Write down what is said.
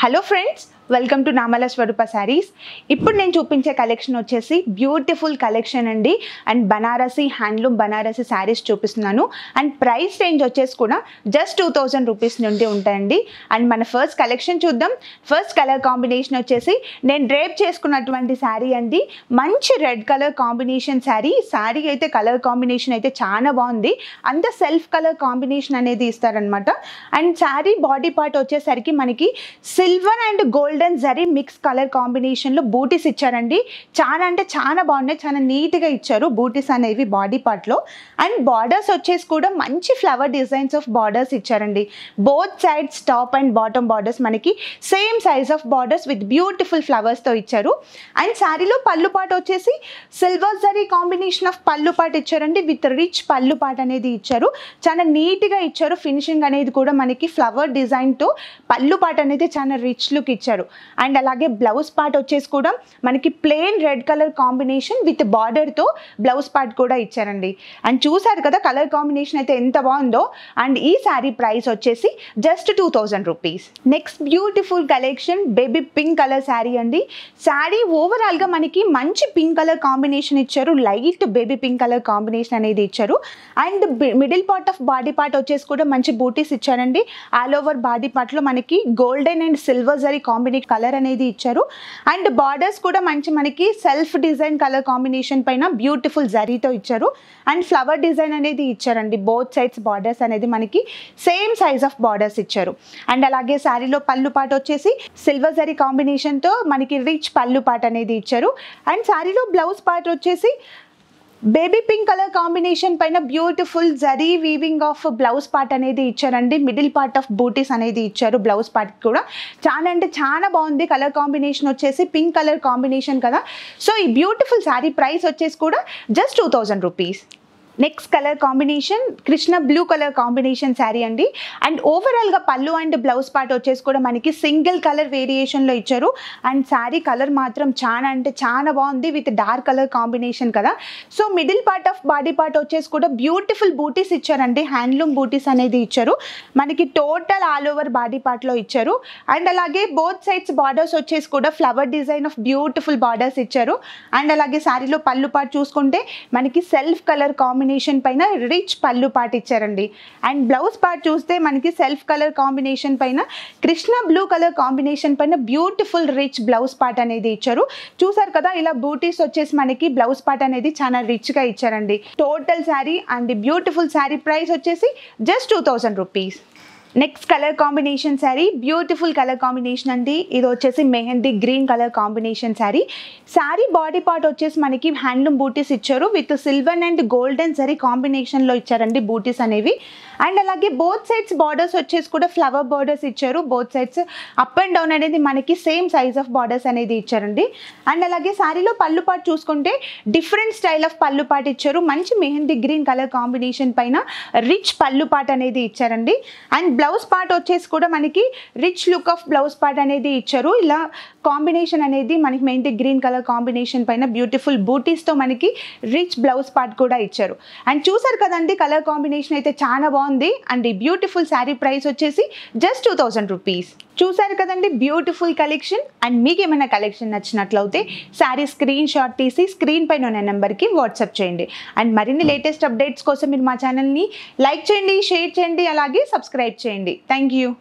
Hello friends, welcome to నామల స్వరూప శారీస్. ఇప్పుడు నేను చూపించే కలెక్షన్ వచ్చేసి బ్యూటిఫుల్ కలెక్షన్ అండి. అండ్ బనారసి హ్యాండ్లూమ్ బనారసి శారీస్ చూపిస్తున్నాను. అండ్ ప్రైస్ రేంజ్ వచ్చేసి కూడా జస్ట్ 2000 రూపీస్ నుండి ఉంటాయండి. అండ్ మన ఫస్ట్ కలెక్షన్ చూద్దాం. ఫస్ట్ కలర్ కాంబినేషన్ వచ్చేసి నేను డ్రేప్ చేసుకున్నటువంటి శారీ అండి. మంచి red colour combination sari. Sari అయితే కలర్ కాంబినేషన్ అయితే చాలా బాగుంది. అంత సెల్ఫ్ కలర్ కాంబినేషన్ అనేది ఇస్తారనమాట. అండ్ శారీ బాడీ పార్ట్ వచ్చేసరికి మనకి silver and golden zari mix colour combination లో బూటీస్ ఇచ్చారండి. చాలా అంటే చాలా బాగున్నాయి, చాలా నీట్ గా ఇచ్చారు బూటీస్ అనేవి బాడీ పార్ట్ లో. అండ్ బార్డర్స్ వచ్చేసి కూడా మంచి ఫ్లవర్ డిజైన్స్ ఆఫ్ బార్డర్స్ ఇచ్చారండి. Both sides top and bottom borders మనకి same size of borders with beautiful flowers తో ఇచ్చారు. అండ్ శారీలో పళ్ళు పార్ట్ వచ్చేసి silver zari combination of pallu part ఇచ్చారండి. విత్ రిచ్ పళ్ళు పార్ట్ అనేది ఇచ్చారు. చాలా నీట్ గా ఇచ్చారు. ఫినిషింగ్ అనేది కూడా మనకి ఫ్లవర్ డిజైన్ తో పళ్ళు పార్ట్ అనేది చాలా రిచ్ లుక్ ఇచ్చారు. అండ్ అలాగే బ్లౌజ్ పార్ట్ వచ్చేసి కూడా మనకి plain red colour combination with border తో బ్లౌజ్ పార్ట్ కూడా ఇచ్చారండి. అండ్ చూసారు కదా కలర్ కాంబినేషన్ అయితే ఎంత బాగుందో. అండ్ ఈ శారీ ప్రైస్ వచ్చేసి just 2000 rupees. Next beautiful collection baby pink colour sari అండి. శారీ ఓవరాల్ గా మనకి మంచి పింక్ కలర్ కాంబినేషన్ ఇచ్చారు. Light baby pink colour combination అనేది ఇచ్చారు. And middle part of body part వచ్చేసి కూడా మంచి బూటీస్ ఇచ్చారండి. ఆల్ ఓవర్ బాడీ పార్ట్ లో మనకి golden and silver zari combination colour అనేది ఇచ్చారు. అండ్ బార్డర్స్ కూడా మంచి మనకి సెల్ఫ్ డిజైన్ కలర్ కాంబినేషన్ పైన బ్యూటిఫుల్ జరీతో ఇచ్చారు. అండ్ ఫ్లవర్ డిజైన్ అనేది ఇచ్చారండి. బోత్ సైడ్స్ బార్డర్స్ అనేది మనకి సేమ్ సైజ్ ఆఫ్ బార్డర్స్ ఇచ్చారు. అండ్ అలాగే శారీలో పళ్ళు పార్ట్ వచ్చేసి సిల్వర్ జరీ కాంబినేషన్ తో మనకి రిచ్ పళ్ళు పార్ట్ అనేది ఇచ్చారు. అండ్ శారీలో బ్లౌజ్ పార్ట్ వచ్చేసి బేబీ పింక్ కలర్ కాంబినేషన్ పైన beautiful zari weaving of blouse part అనేది ఇచ్చారండి. మిడిల్ పార్ట్ ఆఫ్ బూటీస్ అనేది ఇచ్చారు. బ్లౌజ్ పార్ట్ కూడా చాలా అంటే చాలా బాగుంది. కలర్ కాంబినేషన్ వచ్చేసి పింక్ కలర్ కాంబినేషన్ కదా. సో ఈ బ్యూటిఫుల్ శారీ ప్రైస్ వచ్చేసి కూడా just 2000 rupees. Next colour combination Krishna blue colour combination sari అండి. అండ్ ఓవరాల్గా పళ్ళు అండ్ బ్లౌజ్ పార్ట్ వచ్చేసి కూడా మనకి సింగిల్ కలర్ వేరియేషన్లో ఇచ్చారు. అండ్ శారీ కలర్ మాత్రం చాలా అంటే చాలా బాగుంది విత్ డార్క్ కలర్ కాంబినేషన్ కదా. So middle part of body part వచ్చేసి కూడా బ్యూటిఫుల్ బూటీస్ ఇచ్చారండి. హ్యాండ్లూమ్ బూటీస్ అనేది ఇచ్చారు. మనకి టోటల్ ఆల్ ఓవర్ బాడీ పార్ట్లో ఇచ్చారు. అండ్ అలాగే బోత్ సైడ్స్ బార్డర్స్ వచ్చేసి కూడా flower design of beautiful borders ఇచ్చారు. అండ్ అలాగే శారీలో పళ్ళు పార్ట్ చూసుకుంటే మనకి సెల్ఫ్ కలర్ కాంబినేషన్ పైన రిచ్ పళ్ళు పార్ట్ ఇచ్చారండి. అండ్ బ్లౌజ్ పార్ట్ చూస్తే మనకి సెల్ఫ్ కలర్ కాంబినేషన్ పైన కృష్ణ బ్లూ కలర్ కాంబినేషన్ పైన బ్యూటిఫుల్ రిచ్ బ్లౌజ్ పార్ట్ అనేది ఇచ్చారు. చూసారు కదా ఇలా బూటీస్ వచ్చేసి మనకి బ్లౌజ్ పార్ట్ అనేది చాలా రిచ్ గా ఇచ్చారండి. Total sari and beautiful sari price వచ్చేసి just 2000 rupees. Next colour combination sari beautiful colour combination అండి. ఇది వచ్చేసి mehndi green colour combination sari. Sari body part వచ్చేసి మనకి హ్యాండ్లూమ్ బూటీస్ ఇచ్చారు. With silver and golden zari కాంబినేషన్లో ఇచ్చారండి బూటీస్ అనేవి. అండ్ అలాగే బోత్ సైడ్స్ బార్డర్స్ వచ్చేసి కూడా ఫ్లవర్ బార్డర్స్ ఇచ్చారు. Both sides up and down అనేది మనకి సేమ్ సైజ్ ఆఫ్ బార్డర్స్ అనేది ఇచ్చారండి. అండ్ అలాగే శారీలో పళ్ళు పార్ట్ చూసుకుంటే different style of pallu part ఇచ్చారు. మంచి మెహందీ గ్రీన్ కలర్ కాంబినేషన్ పైన రిచ్ పళ్ళు పార్ట్ అనేది ఇచ్చారండి. అండ్ బ్లౌజ్ పార్ట్ వచ్చేసి కూడా మనకి rich look of blouse part అనేది ఇచ్చారు. ఇలా కాంబినేషన్ అనేది మనకి మెహందీ గ్రీన్ కలర్ కాంబినేషన్ పైన బ్యూటిఫుల్ బూటీస్తో మనకి రిచ్ బ్లౌజ్ పార్ట్ కూడా ఇచ్చారు. అండ్ చూసారు కదండి కలర్ కాంబినేషన్ అయితే చాలా బాగుంది. అండ్ ఈ బ్యూటిఫుల్ శారీ ప్రైస్ వచ్చేసి జస్ట్ 2000 రూపీస్. చూసారు కదండి బ్యూటిఫుల్ కలెక్షన్. అండ్ మీకు ఏమైనా కలెక్షన్ నచ్చినట్లయితే శారీ స్క్రీన్ షాట్ తీసి స్క్రీన్ పైన ఉన్న నెంబర్కి వాట్సాప్ చేయండి. అండ్ మరిన్ని లేటెస్ట్ అప్డేట్స్ కోసం మీరు మా ఛానల్ని లైక్ చేయండి, షేర్ చేయండి, అలాగే సబ్స్క్రైబ్ చేయండి. Thank you.